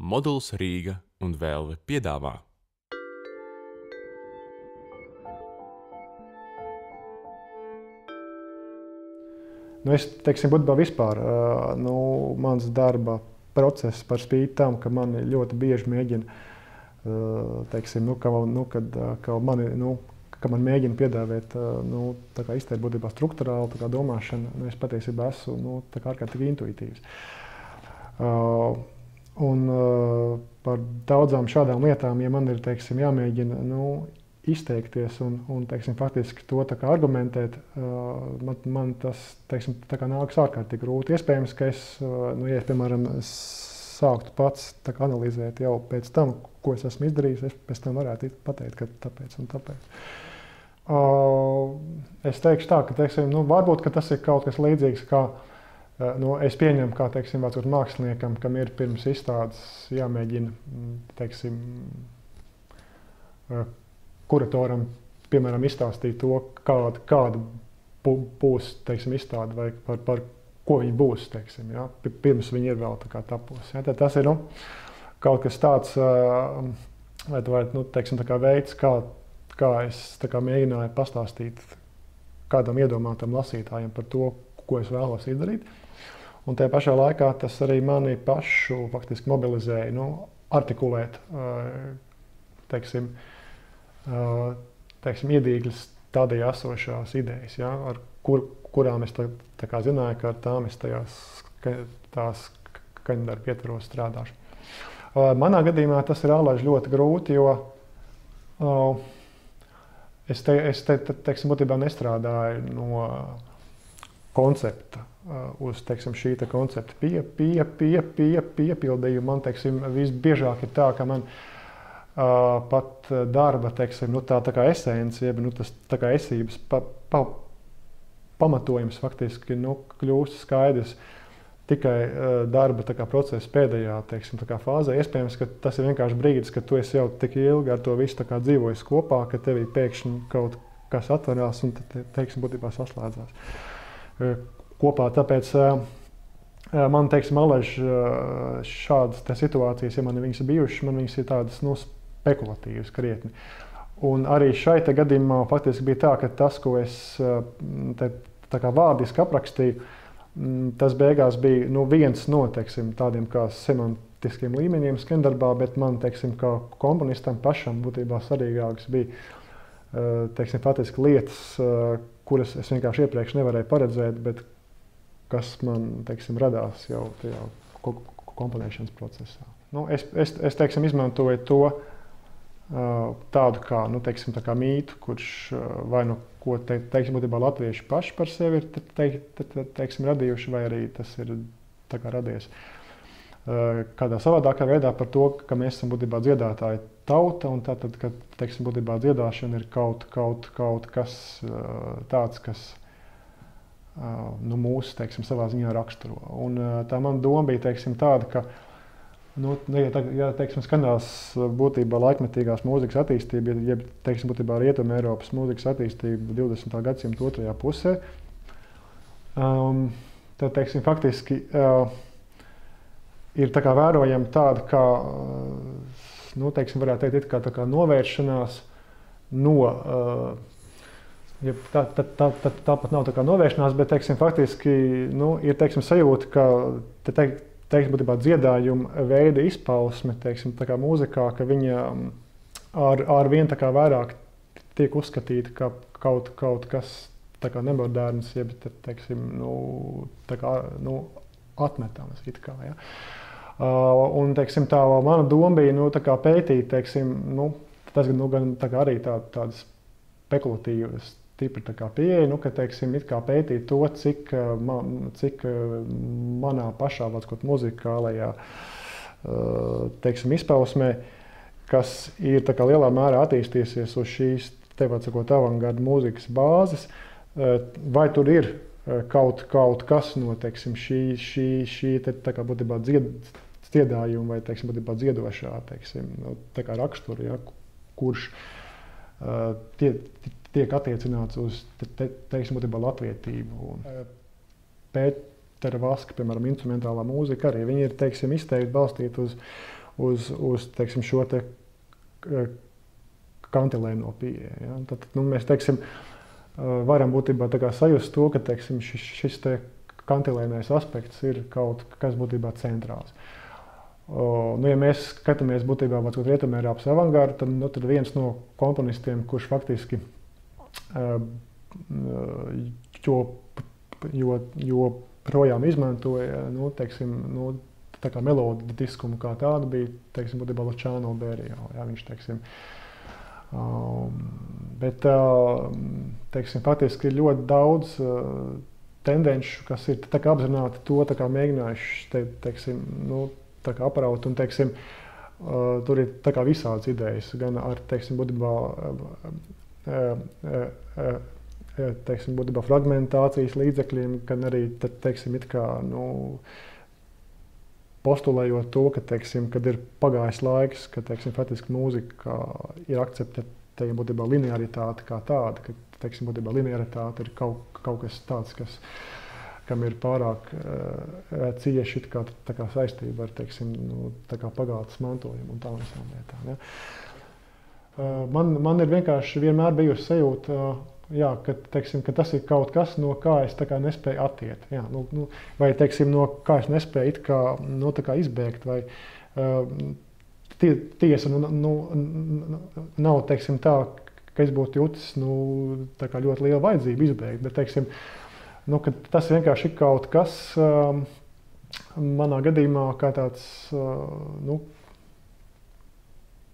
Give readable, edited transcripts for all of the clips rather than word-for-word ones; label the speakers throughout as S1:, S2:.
S1: Moduls Rīga un Velve piedāvā.
S2: Es teiksim, būtībā vispār mans darba process par spīti tam, ka mani ļoti bieži mēģina, teiksim, ka man mēģina piedāvāt izteikt būtībā strukturālu domāšanu, es patiesībā esmu ārkārtīgi intuitīvs. Un par daudzām šādām lietām, ja man ir teiksim, jāmēģina izteikties un teiksim, faktiski to argumentēt, man tas teiksim, nāks ārkārtīgi grūti. Iespējams, ka es, ja es, piemēram, sāktu pats analizēt jau pēc tam, ko es esmu izdarījis, es pēc tam varētu pateikt, ka tāpēc un tāpēc. Es teikšu tā, ka teiksim, varbūt ka tas ir kaut kas līdzīgs, kā es pieņemu, kā teiksim, māksliniekam, kam ir pirms izstādes jāmēģina, teiksim, kuratoram, piemēram, izstāstīt to, kāda būs teiksim, izstāde vai par ko viņi būs, teiksim, ja? Pirms viņi ir vēl tapusi. Ja? Tas ir kaut kas tāds, teiksim, veids, kā es mēģināju pastāstīt kādam iedomātam lasītājam par to, ko es vēlos izdarīt. Un tajā pašā laikā tas arī mani pašu faktiski mobilizēja, artikulēt, teiksim, iedīgļas tādai esošās idejas, ja, ar kurām es zināju, ka ar tām es tās skaņdarbu ietvaros strādāšu. Manā gadījumā tas ir ālaiž ļoti grūti, jo es teiksim, būtībā nestrādāju no koncepta uz teiksim, šī koncepta piepildījumu. Man teiksim, visbiežāk ir tā, ka man pat darba, teiksim, tā kā esence, jeb tas tā kā esības pamatojums faktiski kļūst skaidrs tikai darba procesa pēdējā, teiksim, fāzē. Iespējams, ka tas ir vienkārši brīdis, kad tu esi jau tik ilgi ar to visu dzīvojis kopā, ka tevī pēkšņi kaut kas atverās un teiksim, būtībā saslēdzās kopā. Tāpēc man, teiksim, alaiž šādas situācijas, ja man viņas ir bijušas, man viņas ir tādas, spekulatīvas krietni. Un arī šai gadījumā faktiski bija tā, ka tas, ko es vārdiski aprakstīju, tas beigās bija viens no, teiksim, tādiem kā semantiskiem līmeņiem skaņdarbā, bet man, teiksim, kā komponistam pašam būtībā svarīgāks bija, teiksim, faktiski lietas, kuras es vienkārši iepriekš nevarēju paredzēt, bet kas man, teiksim, radās jau tajā komponēšanas procesā. Es teiksim, izmantoju to tādu kā, teiksim, tā kā mītu, kurš vai ko teiksim, būtībā latvieši paši par sevi ir teiksim, radījuši, vai arī tas ir tā kā radies kādā savādākā veidā par to, ka mēs esam būtībā dziedātāji tauta, un tātad, ka teiksim, būtībā dziedāšana ir kaut kas tāds, kas mūsu, teiksim, savā ziņā raksturo. Un tā man doma bija, teiksim, tāda, ka ja teiksim, skanās būtībā laikmetīgās mūzikas attīstība, ja teiksim, būtībā Rietuma Eiropas mūzikas attīstība 20. gadsimta otrajā pusē, tad, teiksim, faktiski ir tā kā vērojama tāda, kā, teiksim, varētu teikt, tā kā novēršanās no, ja tāpat nav tā kā novēršanās, bet, teiksim, faktiski, ir, teiksim, sajūta, ka, teiksim, būtībā dziedājuma veida izpausme, teiksim, tā kā mūzikā, ka viņa ar vien tā kā vairāk tiek uzskatīta kā kaut kas tā kā nemoderns, jeb, teiksim, tā kā, atmetams it kā, ja. Un, teiksim, tā mana doma bija, tā kā pētīt, teiksim, tas gan tā kā arī tādas spekulatīvas stipri tā kā pieeja, ka, teiksim, it kā pētīt to, cik manā pašā muzikālajā, teiksim, izpausmē, kas ir tā kā lielā mērā attīstīsies uz šīs, avangarda mūzikas bāzes, vai tur ir kaut kas no, teiksim, šī tā kā būtībā dziedājuma vai, teiksim, būtībā dziedošā, teiksim, tā kā rakstura, ja, kurš tiek attiecināts uz, teiksim, būtībā latvietību. Pētera Vaska, piemēram, instrumentālā mūzika arī, viņi ir, teiksim, izteikti balstīti teiksim, šo te kantilēno pieeja. Ja? Tad mēs teiksim, varam būtībā tā kā sajust to, ka teiksim, šis te kantilēnais aspekts ir kaut kas būtībā centrāls. Ja mēs skatāmies būtībā Rietumērāpas avangardu, tad viens no komponistiem, kurš faktiski joprojām izmantoja teiksim, tā kā melodiskumu kā tādu, bija teiksim, būtībā Luciano Berio. Ja, viņš, teiksim, bet teiksim, faktiski ir ļoti daudz tendenču, kas ir tā kā apzināti to tā kā mēģinājuši teiksim, tā kā apraut, un teiksim, tur ir tā kā visādas idejas, gan ar teiksim, būtībā fragmentācijas līdzekļiem, gan arī teiksim, it kā, postulējot to, ka, teiksim, kad ir pagājis laiks, ka teiksim, faktiski mūzika ir akceptēta būtībā linearitāte kā tāda, ka teiksim, būtībā linearitāte ir kaut kas tāds, kam ir pārāk cieši tā kā saistība ar teiksim, tā kā pagātnes mantojumu un tā visām lietām. Ja. Man ir vienkārši vienmēr bijusi sajūta, jā, ka tas ir kaut kas, no kā es tā kā nespēju attiet. Jā, vai teiksim, no kā es nespēju it kā, tā kā izbēgt. Vai, tiesa nav teiksim, tā, ka es būtu jutis tā kā ļoti liela vajadzība izbēgt. Bet, teiksim, tas vienkārši ir kaut kas manā gadījumā kā tāds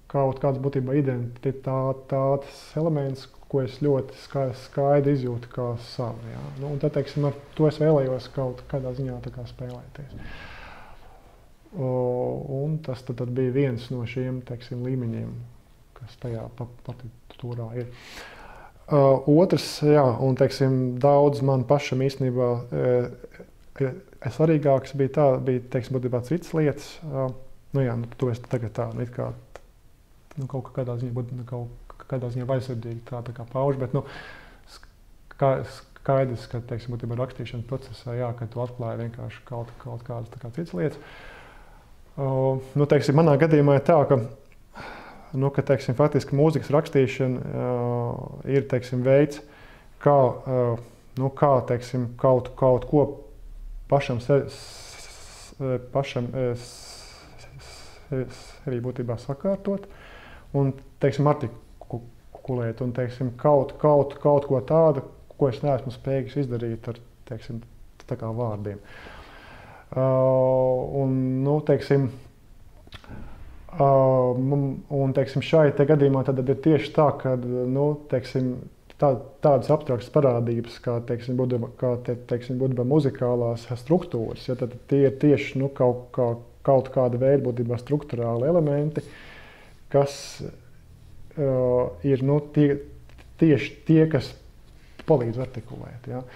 S2: kaut kāds būtībā identitātes elements, ko es ļoti skaidri izjūtu kā savu. Ja? Un tad, teiksim, ar to es vēlējos kaut kādā ziņā tā kā spēlēties. Un tas tad bija viens no šiem teiksim, līmeņiem, kas tajā partitūrā ir. Otrs, jā, un teiksim, daudz man pašam īstenībā svarīgāks bija teiksim, būtībā citas lietas. To es tagad tā, it kā kaut kādā ziņā vaļsirdīgi tā kā paužu, bet skaidrs, ka teiksim, būtībā rakstīšanas procesā, jā, ka tu atklāji vienkārši kaut kādas tā kā citas lietas. Teiksim, manā gadījumā ir tā, ka teiksim, faktiski mūzikas rakstīšana ir teiksim, veids, kā teiksim, kaut ko pašam sevi būtībā sakārtot un teiksim, artikulēt un teiksim, kaut ko tādu, ko es neesmu spējīgs izdarīt ar teiksim, tā kā vārdiem. Teiksim, un teiksim, šai gadījumā tad ir tieši tā, ka teiksim, tādas abstraktas parādības, kā teiksim, būtībā muzikālās struktūras, ja, tad tie ir tieši kaut kāda veida būtībā struktūrāli elementi, kas ir tieši tie, kas palīdz artikulēt. Ja.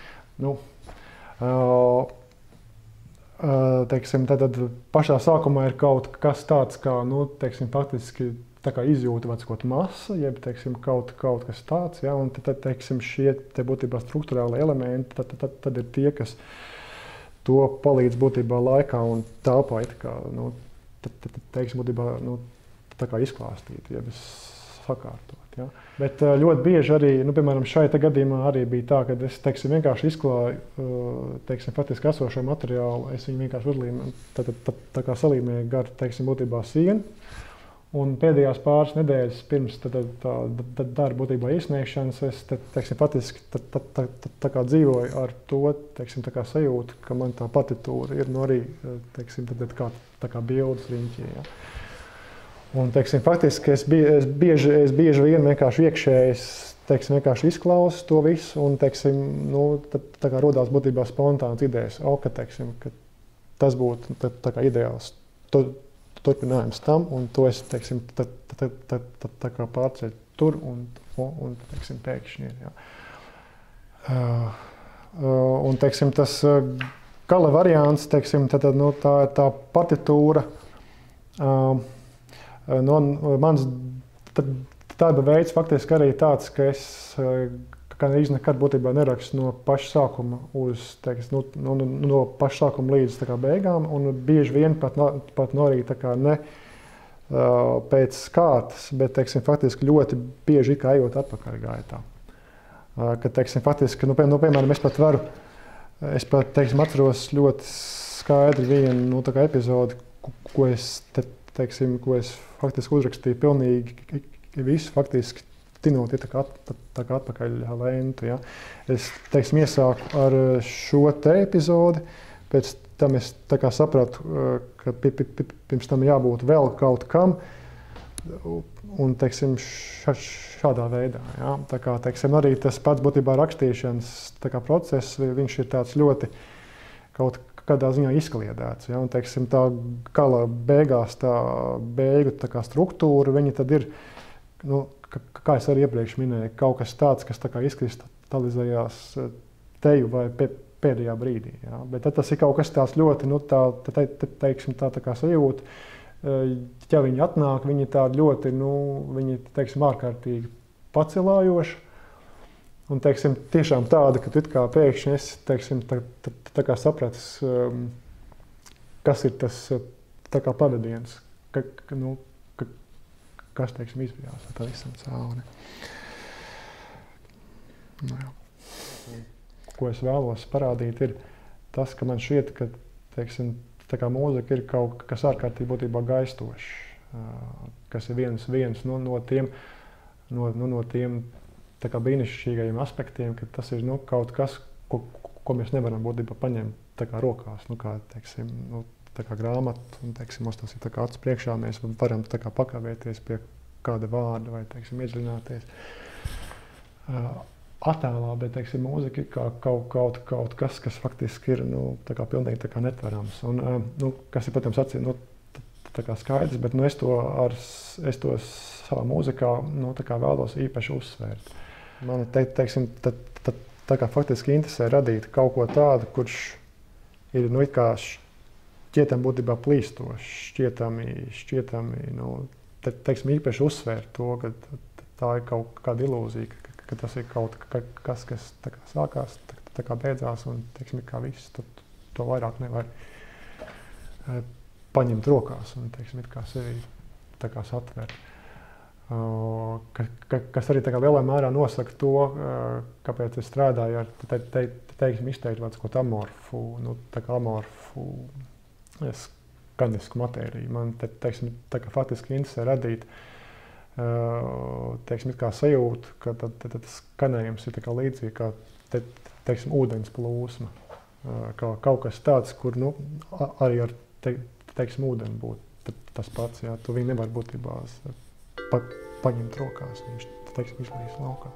S2: Teiksim, tad pašā sākumā ir kaut kas tāds, kā teiksim, faktiski tā kā izjūta kaut masa, jeb teiksim, kaut kas tāds, ja, un tad teiksim, šie te būtībā struktūrāli elementi, tad ir tie, kas to palīdz būtībā laikā un telpā teiksim, būtībā tā kā izklāstīt, jeb sakārtot. Ja. Bet ļoti bieži arī, piemēram, šai gadījumā arī bija tā, ka es teiksim, vienkārši izklāju teiksim, faktiski esošo materiālu, es viņu vienkārši uzlīmēju, tā kā salīmēju gar teiksim, būtībā sienu. Un pēdējās pāris nedēļas pirms darba būtībā iesniegšanas es teiksim, faktiski tā kā dzīvoju ar to teiksim, tā kā sajūtu, ka man tā partitūra ir arī teiksim, tā kā bildes riņķī. Ja. Un, teiksim, faktiski es bieži vien vienkārši iekšēji teiksim, vienkārši izklausu to visu un teiksim, tā kā rodās būtībā spontānas idejas, ka tas būtu tā kā ideāls turpinājums tam, un to es teiksim, tā kā pārceļu tur un teiksim, pēkšņi ir. Ja. Un teiksim, tas gala variants, teiksim, tā ir tā partitūra. Mans darba veids faktiski arī tāds, ka es nekad būtībā nerakstu no paša sākuma no paša sākuma līdz tā kā beigām, un bieži vien pat arī tā kā pēc kārtas, bet, teiksim, faktiski ļoti bieži kā ejot atpakaļ gaitā. Kad, teiksim, faktiski, piemēram, es pat, teiksim, atceros ļoti skaidri vienu, tā kā epizodi, ko es faktiski uzrakstīju pilnīgi visu, faktiski tinot tā kā atpakaļ lentu, ja. Es, teiksim, iesāku ar šo te epizodi, pēc tam es tā kā sapratu, ka pirms tam jābūt vēl kaut kam, un, teiksim, šādā veidā, ja. Tā kā, teiksim, arī tas pats būtībā rakstīšanas tā kā process, viņš ir tāds ļoti kaut kādā ziņā izkliedēts, ja. Un, teiksim, tā gala beigās, tā beigu tā kā struktūra, viņi tad ir, kā es arī iepriekš minēju, kaut kas tāds, kas tā kā izkristalizējās teju vai pēdējā brīdī. Ja. Bet tas ir kaut kas tāds ļoti, teiksim, tā kā sajūta. Ja viņi atnāk, viņi tādi ļoti, viņi, teiksim, ārkārtīgi pacelājoši. Un, teiksim, tiešām tāda, ka tu it kā pēkšņi esi, teiksim, tā kā sapratis, kas ir tas tā kā pavadiens, kas, teiksim, izbijās ar pavisam cauri. Ko es vēlos parādīt, ir tas, ka man šķiet, ka, teiksim, tā kā mūzika ir kaut kas ārkārtīgi būtībā gaistošs, kas ir viens no tiem tā kā brīnišķīgajiem aspektiem, ka tas ir kaut kas, ko mēs nevaram būtībā paņemt tā kā rokās, kā, teiksim, tā kā grāmata, un, teiksim, mums tas ir tā kā acis priekšā, mēs varam tā kā pakavēties pie kāda vārda vai, teiksim, iedziļināties attēlā, bet, teiksim, mūzika ir kā kaut kas, kas faktiski ir, tā kā pilnīgi tā kā netverams. Un, kas ir, protams, tā kā skaidrs, bet, es to savā mūzikā, tā kā vēlos īpaši uzsvērt. Man, teiksim, tā kā faktiski interesē radīt kaut ko tādu, kurš ir, it kā šķietami būtībā plīstošs, šķietami, teiksim, īpaši uzsvērt to, ka tā ir kaut kāda ilūzija, ka tas ir kaut kas, kas tā kā sākās, tā kā beidzās, un, teiksim, kā viss, to vairāk nevar paņemt rokās un, teiksim, kā sevi tā kā satvert. Kas arī tā kā lielā mērā nosaka to, kāpēc es strādāju ar, teiksim, izteikti vārds kaut amorfu, tā kā amorfu skanisku matēriju. Man, teiksim, tā kā faktiski interesē radīt, teiksim, kā sajūta, ka tad skanējums ir tā kā līdzīgi kā, teiksim, ūdens plūsma. Kā kaut kas tāds, kur, arī ar, teiksim, ūdeni būtu tas pats, jā. Tu viņu nevar būtībā paņemt rokās, viņš, teiksim, izlīs laukā.